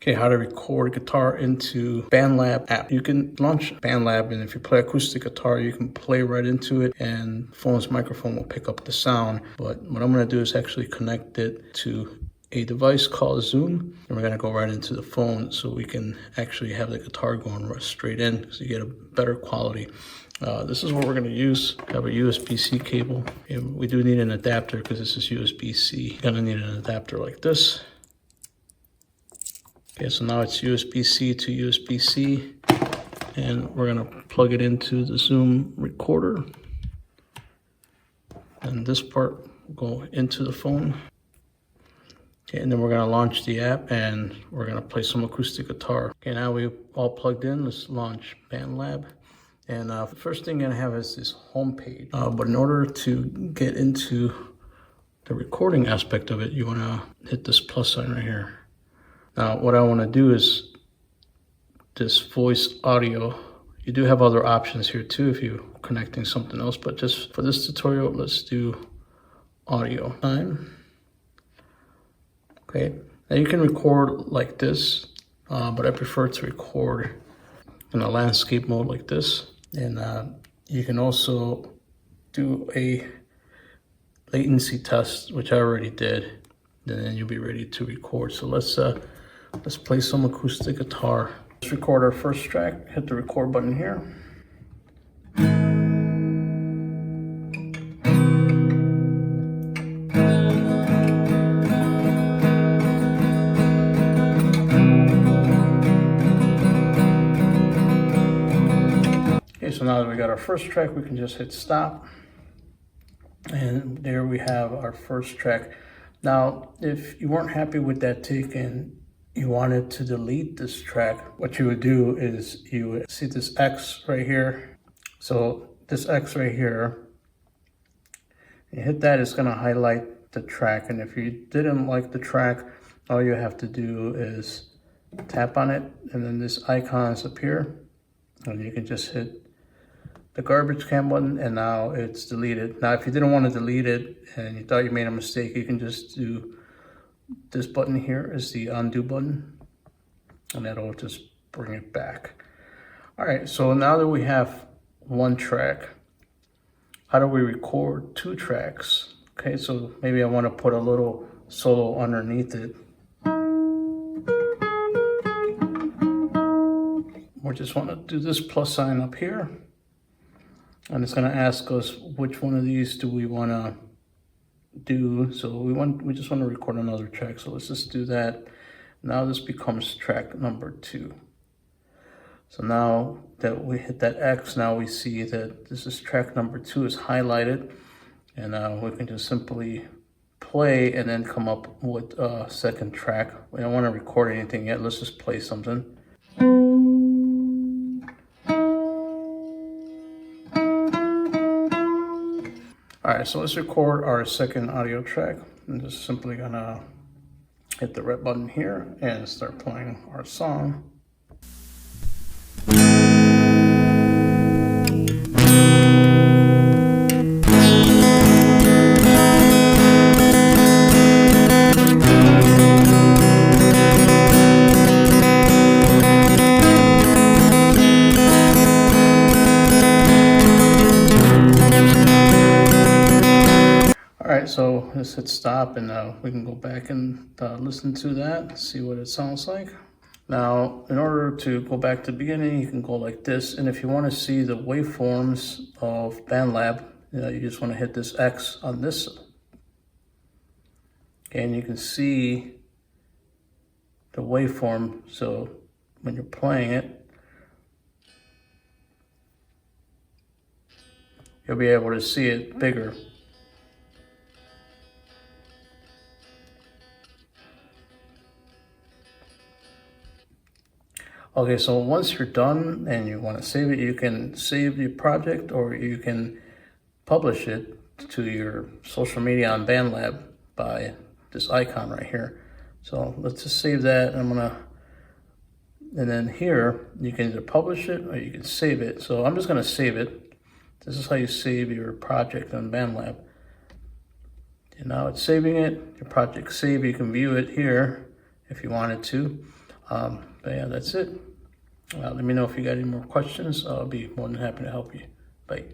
Okay, how to record guitar into BandLab app. You can launch BandLab, and if you play acoustic guitar, you can play right into it and phone's microphone will pick up the sound. But what I'm gonna do is actually connect it to a device called Zoom, and we're gonna go right into the phone so we can actually have the guitar going straight in so you get a better quality. This is what we're gonna use. I have a USB-C cable. And we do need an adapter because this is USB-C. You're gonna need an adapter like this. Okay, so now it's USB-C to USB-C, and we're gonna plug it into the Zoom recorder. And this part will go into the phone. Okay, and then we're gonna launch the app and we're gonna play some acoustic guitar. Okay, now we've all plugged in. Let's launch BandLab. And the first thing you're gonna have is this home page. But in order to get into the recording aspect of it, you wanna hit this plus sign right here. Now, what I want to do is this voice audio. You do have other options here too if you're connecting something else, but just for this tutorial, let's do audio time. Okay, now you can record like this, but I prefer to record in a landscape mode like this. And you can also do a latency test, which I already did. Then you'll be ready to record. So let's play some acoustic guitar. Let's record our first track. Hit the record button here. Okay, so now that we got our first track, we can just hit stop. And there we have our first track. Now, if you weren't happy with that take and you wanted to delete this track, what you would do is you would see this X right here. So this X right here, you hit that, it's gonna highlight the track. And if you didn't like the track, all you have to do is tap on it and then this icon is up here. And you can just hit the garbage can button and now it's deleted. Now, if you didn't want to delete it and you thought you made a mistake, you can just do this button here is the undo button, and that'll just bring it back. All right, so now that we have one track, how do we record two tracks? Okay, so maybe I want to put a little solo underneath it. We just want to do this plus sign up here, and it's going to ask us which one of these do we want to do. So we just want to record another track, so let's just do that. Now this becomes track number 2. So now that we hit that X, now we see that this is track number 2 is highlighted, and we can just simply play and then come up with a second track. We don't want to record anything yet. Let's just play something. All right, so let's record our second audio track. I'm just simply gonna hit the red button here and start playing our song. So let's hit stop and we can go back and listen to that, see what it sounds like. Now, in order to go back to the beginning, you can go like this. And if you want to see the waveforms of BandLab, you just want to hit this X on this. Okay, and you can see the waveform. So when you're playing it, you'll be able to see it bigger. Okay, so once you're done and you want to save it, you can save your project or you can publish it to your social media on BandLab by this icon right here. So let's just save that. And then here, you can either publish it or you can save it. So I'm just gonna save it. This is how you save your project on BandLab. And now it's saving it, your project's saved. You can view it here if you wanted to. But yeah, that's it. Let me know if you got any more questions. I'll be more than happy to help you. Bye.